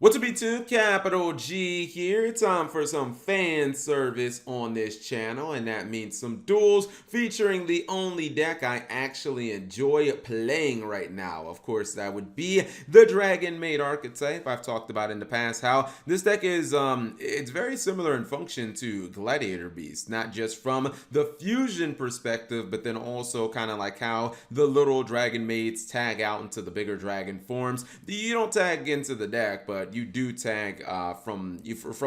What's up, YouTube? Capital G here. Time for some fan service on this channel, and that means some duels featuring the only deck I actually enjoy playing right now. Of course, that would be the Dragon Maid archetype. I've talked about in the past how this deck is it's very similar in function to Gladiator Beast, not just from the fusion perspective, but then also kind of like how the little Dragon Maids tag out into the bigger dragon forms. You don't tag into the deck, but you do tag from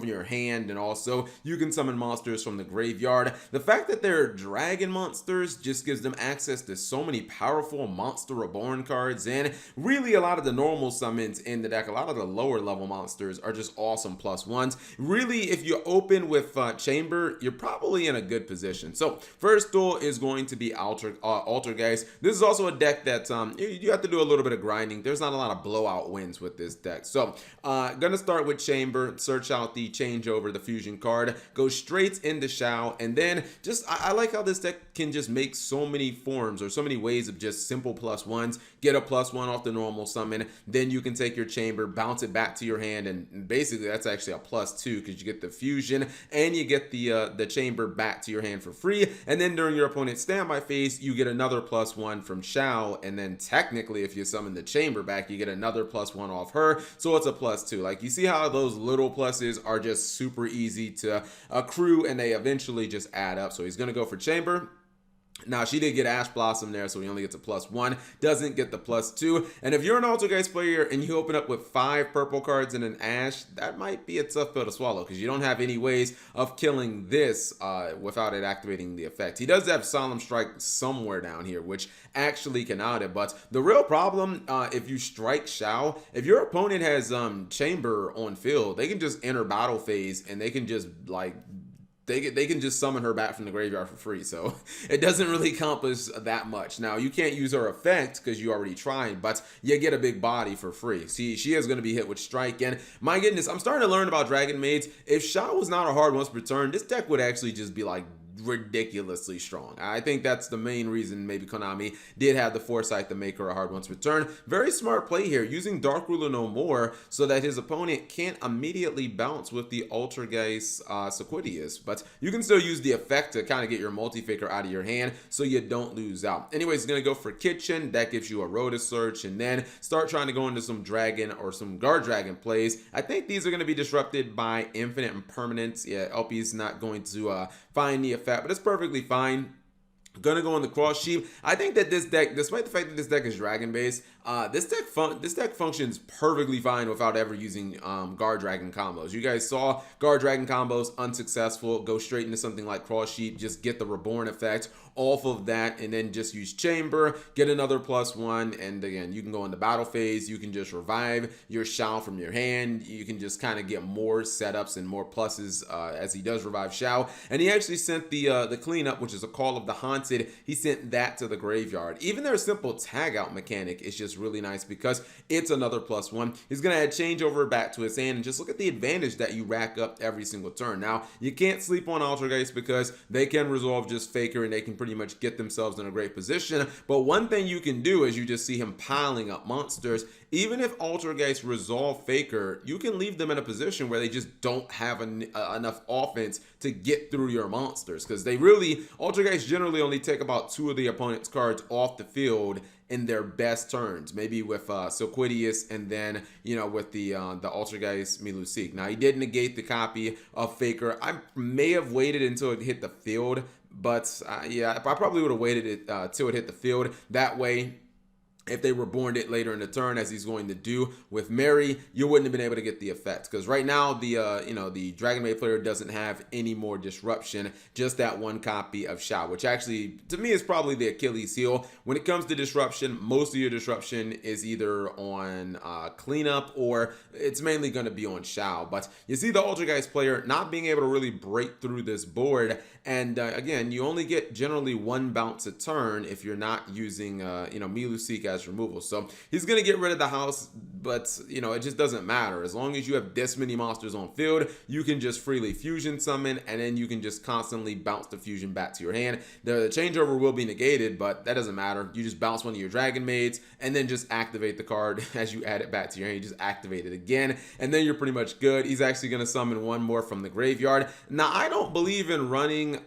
your hand, and also you can summon monsters from the graveyard. The fact that they're dragon monsters just gives them access to so many powerful Monster Reborn cards, and really a lot of the normal summons in the deck, a lot of the lower level monsters are just awesome plus ones. Really, if you open with Chamber, you're probably in a good position. So first duel is going to be Altergeist. This is also a deck that you have to do a little bit of grinding. There's not a lot of blowout wins with this deck. So gonna start with Chamber, search out the changeover, the fusion card, go straight into Shao, and then just I like how this deck can just make so many forms or so many ways of just simple plus ones. Get a plus one off the normal summon, then you can take your Chamber, bounce it back to your hand, and basically that's actually a plus two because you get the fusion and you get the Chamber back to your hand for free. And then during your opponent's standby phase, you get another plus one from Shao, and then technically if you summon the Chamber back, you get another plus one off her, so it's a plus two. Like, you see how those little pluses are just super easy to accrue, and they eventually just add up. So he's gonna go for Chamber. Now, she did get Ash Blossom there, so he only gets a plus one, doesn't get the plus two. And if you're an Altergeist player and you open up with 5 purple cards and an Ash, that might be a tough pill to swallow because you don't have any ways of killing this without it activating the effect. He does have Solemn Strike somewhere down here, which actually can out it. But the real problem, if you strike Shao, if your opponent has Chamber on field, they can just enter battle phase and they can just like they can just summon her back from the graveyard for free, so it doesn't really accomplish that much. Now, you can't use her effect because you already tried, but you get a big body for free. See, she is going to be hit with Strike, and my goodness, I'm starting to learn about Dragon Maids. If Shao was not a hard once per turn, this deck would actually just be like ridiculously strong. I think that's the main reason maybe Konami did have the foresight to make her a hard once return. Very smart play here, using Dark Ruler no more so that his opponent can't immediately bounce with the Altergeist Sequidius, but you can still use the effect to kind of get your multi-faker out of your hand so you don't lose out. Anyways, he's gonna go for Kitchen. That gives you a Rota Search, and then start trying to go into some Dragon or some Guard Dragon plays. I think these are gonna be disrupted by Infinite Impermanence. Yeah, LP's not going to find the effect, but it's perfectly fine. Gonna go on the Cross Sheep. I think that this deck, despite the fact that this deck is dragon based, this deck functions perfectly fine without ever using Guard Dragon combos. You guys saw Guard Dragon combos unsuccessful. Go straight into something like Cross Sheep, just get the Reborn effect off of that, and then just use Chamber, get another plus one, and again, you can go into battle phase. You can just revive your Shao from your hand. You can just kind of get more setups and more pluses as he does revive Shao. And he actually sent the cleanup, which is a Call of the Haunted. He sent that to the graveyard. Even their simple tag out mechanic is just really nice because it's another plus one. He's gonna add changeover back to his hand, and just look at the advantage that you rack up every single turn. Now, you can't sleep on Altergeist because they can resolve just Faker and they can pretty much get themselves in a great position. But one thing you can do is you just see him piling up monsters. Even if Altergeist resolve Faker, you can leave them in a position where they just don't have enough offense to get through your monsters, because Altergeist generally only take about 2 of the opponent's cards off the field in their best turns, maybe with Sequidius, and then with the Altergeist Milusik. Now, he did negate the copy of Faker. I may have waited until it hit the field, but yeah, I probably would have waited it till it hit the field. That way, if they reborned it later in the turn, as he's going to do with Mary, you wouldn't have been able to get the effect, because right now the Dragon Maid player doesn't have any more disruption, just that one copy of Shao, which actually to me is probably the Achilles heel. When it comes to disruption, most of your disruption is either on cleanup or it's mainly going to be on Shao. But you see the Altergeist player not being able to really break through this board, and again, you only get generally 1 bounce a turn if you're not using Milusik as as removal. So he's going to get rid of the house, but it just doesn't matter. As long as you have this many monsters on field, you can just freely fusion summon, and then you can just constantly bounce the fusion back to your hand. The changeover will be negated, but that doesn't matter. You just bounce one of your Dragon Maids and then just activate the card as you add it back to your hand. You just activate it again, and then you're pretty much good. He's actually going to summon one more from the graveyard. Now, I don't believe in running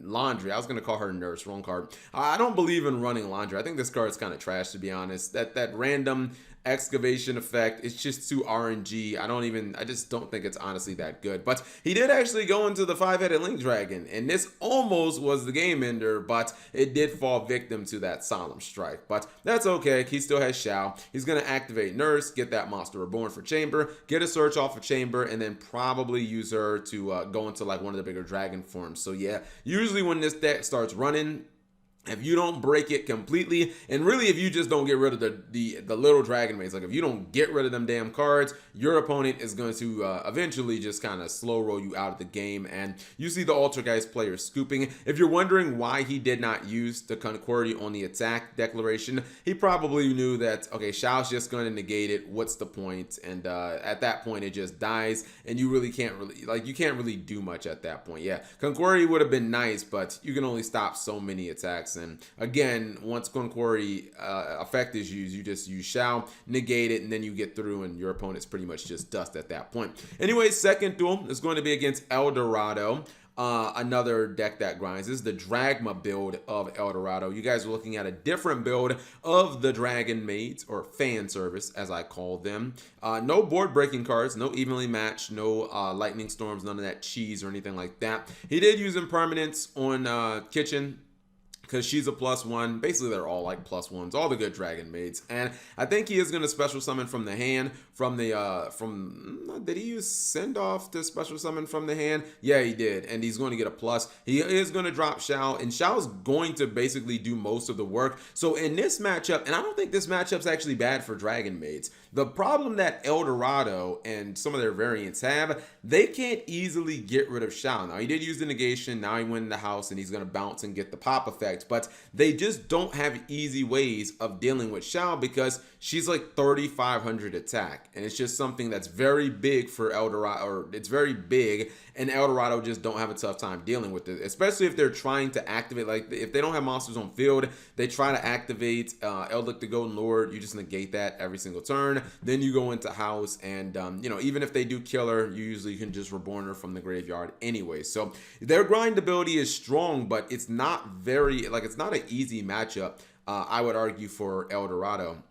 Laundry. I was going to call her Nurse, wrong card. I don't believe in running Laundry. I think this card is kind of trash, to be honest. That random excavation effect, it's just too RNG. I just don't think it's honestly that good. But he did actually go into the 5-headed Link Dragon, and this almost was the game ender, but it did fall victim to that Solemn Strike. But that's okay. He still has Shao. He's going to activate Nurse, get that Monster Reborn for Chamber, get a search off of Chamber, and then probably use her to go into like one of the bigger dragon forms. So yeah, usually when this deck starts running, if you don't break it completely, and really if you just don't get rid of the little Dragon Maids, like if you don't get rid of them damn cards, your opponent is going to eventually just kind of slow roll you out of the game. And you see the Altergeist player scooping. If you're wondering why he did not use the Concordia on the attack declaration, he probably knew that, okay, Shao's just going to negate it. What's the point? And at that point, it just dies, and you can't really do much at that point. Yeah, Concordia would have been nice, but you can only stop so many attacks. And again, once Concordia effect is used, you just use Shao, negate it, and then you get through, and your opponent's pretty much just dust at that point. Anyway, second duel is going to be against Eldorado. Another deck that grinds. This is the Dragma build of Eldorado. You guys are looking at a different build of the Dragon Maids, or fan service as I call them. No board breaking cards, no evenly matched, no lightning storms, none of that cheese or anything like that. He did use impermanence on Kitchen, because she's a +1. Basically, they're all like +1s, all the good Dragon Maids. And I think he is going to special summon from the hand, did he use Send Off to special summon from the hand? Yeah, he did. And he's going to get a plus. He is going to drop Shao, and Shao's going to basically do most of the work. So in this matchup, and I don't think this matchup's actually bad for Dragon Maids. The problem that Eldorado and some of their variants have, they can't easily get rid of Shao. Now, he did use the negation. Now he went in the house, and he's going to bounce and get the pop effect. But they just don't have easy ways of dealing with Shao because she's like 3,500 attack. And it's just something that's very big for Eldorado, or it's very big, and Eldorado just don't have a tough time dealing with it, especially if they're trying to activate, like if they don't have monsters on field, they try to activate Eldlich the Golden Lord. You just negate that every single turn. Then you go into house, and even if they do kill her, you usually can just reborn her from the graveyard anyway. So their grind ability is strong, but it's not it's not an easy matchup, I would argue, for Eldorado.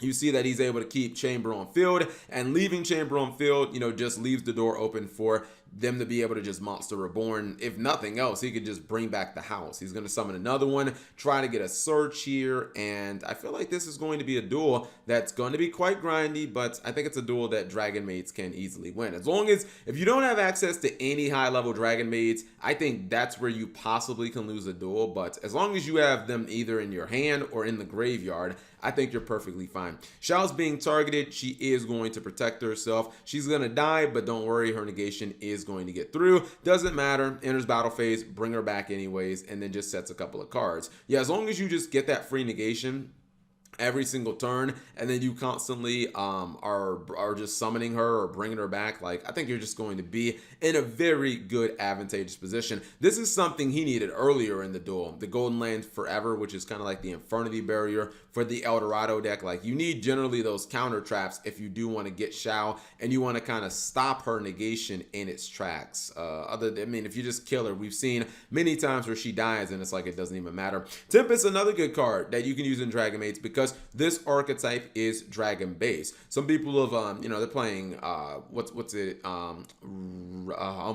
You see that he's able to keep Chamber on field, and leaving Chamber on field, just leaves the door open for them to be able to just Monster Reborn. If nothing else, he could just bring back the house. He's going to summon another one, try to get a search here, and I feel like this is going to be a duel that's going to be quite grindy, but I think it's a duel that Dragon Maids can easily win. As long as, if you don't have access to any high-level Dragon Maids, I think that's where you possibly can lose a duel, but as long as you have them either in your hand or in the graveyard, I think you're perfectly fine. Shao's being targeted. She is going to protect herself. She's going to die, but don't worry, her negation is going to get through. Doesn't matter. Enters battle phase, bring her back anyways, and then just sets a couple of cards. Yeah, as long as you just get that free negation every single turn, and then you constantly are just summoning her or bringing her back, like, I think you're just going to be in a very good advantageous position. This is something he needed earlier in the duel, the Golden Land Forever, which is kind of like the Infernity Barrier for the Eldorado deck. Like, you need generally those counter traps if you do want to get Shao and you want to kind of stop her negation in its tracks. If you just kill her, we've seen many times where she dies and it's like it doesn't even matter. Tempest, another good card that you can use in Dragon Maids because this archetype is Dragon base. Some people have they're playing oh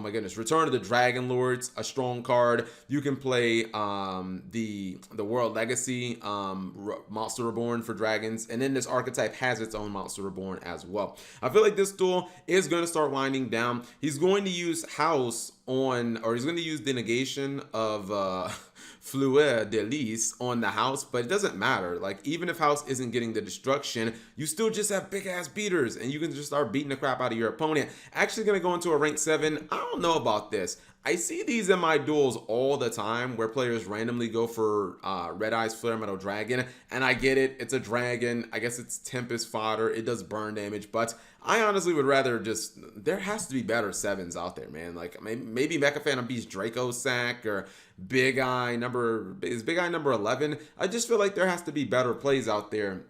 my goodness, Return of the Dragon Lords, a strong card. You can play the World Legacy Monster Reborn for dragons, and then this archetype has its own Monster Reborn as well. I feel like this duel is going to start winding down. He's going to use House on, or he's going to use the negation of Fleur de Lis on the house, but it doesn't matter. Like, even if house isn't getting the destruction, you still just have big ass beaters and you can just start beating the crap out of your opponent. Actually gonna go into a rank 7. I don't know about this. I see these in my duels all the time where players randomly go for Red Eyes Flare Metal Dragon, and I get it, it's a dragon, I guess it's Tempest fodder, it does burn damage, but I honestly would rather just, there has to be better 7s out there, man. Like maybe Mecha Phantom Beast Draco Sack or Big Eye number 11. I just feel like there has to be better plays out there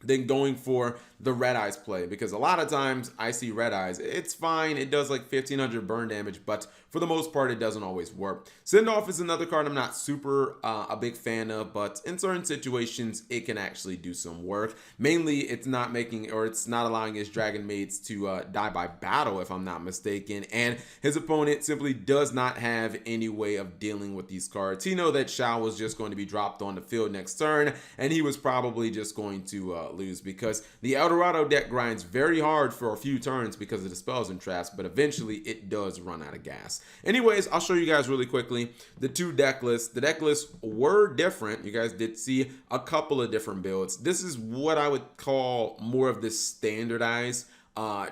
than going for the Red Eyes play, because a lot of times I see Red Eyes, it's fine, it does like 1500 burn damage, but for the most part it doesn't always work. Send Off is another card I'm not super a big fan of, but in certain situations it can actually do some work. Mainly it's not making, or it's not allowing his Dragon Maids to die by battle, if I'm not mistaken, and his opponent simply does not have any way of dealing with these cards. He know that Shao was just going to be dropped on the field next turn, and he was probably just going to lose, because the Eldorado deck grinds very hard for a few turns because of the spells and traps, but eventually it does run out of gas. Anyways, I'll show you guys really quickly the two deck lists. The deck lists were different. You guys did see a couple of different builds. This is what I would call more of the standardized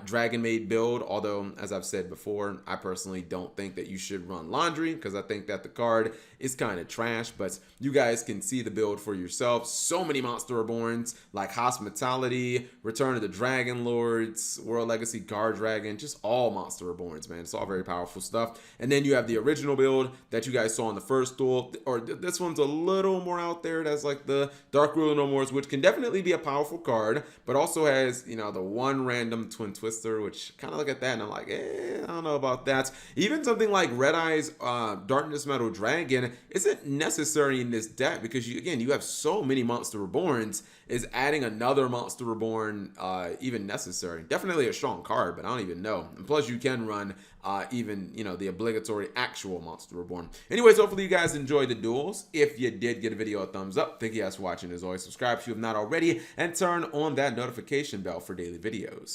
Dragon Maid build, although as I've said before, I personally don't think that you should run Laundry, because I think that the card is kind of trash, but you guys can see the build for yourself. So many Monster Reborns like Hospitality, Return of the Dragon Lords, World Legacy Guard Dragon, just all Monster Reborns, man. It's all very powerful stuff. And then you have the original build that you guys saw in the first duel, or this one's a little more out there. That's like the Dark Ruler No Mores, which can definitely be a powerful card, but also has, you know, the one random Twin Twister, which kind of look at that and I'm like, I don't know about that. Even something like Red Eyes Darkness Metal Dragon isn't necessary in this deck, because you have so many Monster Reborns. Is adding another Monster Reborn even necessary? Definitely a strong card, but I don't even know. And plus you can run even, you know, the obligatory actual Monster Reborn. Anyways, hopefully you guys enjoyed the duels. If you did, give a video a thumbs up. Thank you guys for watching. As always, subscribe if you have not already, and turn on that notification bell for daily videos.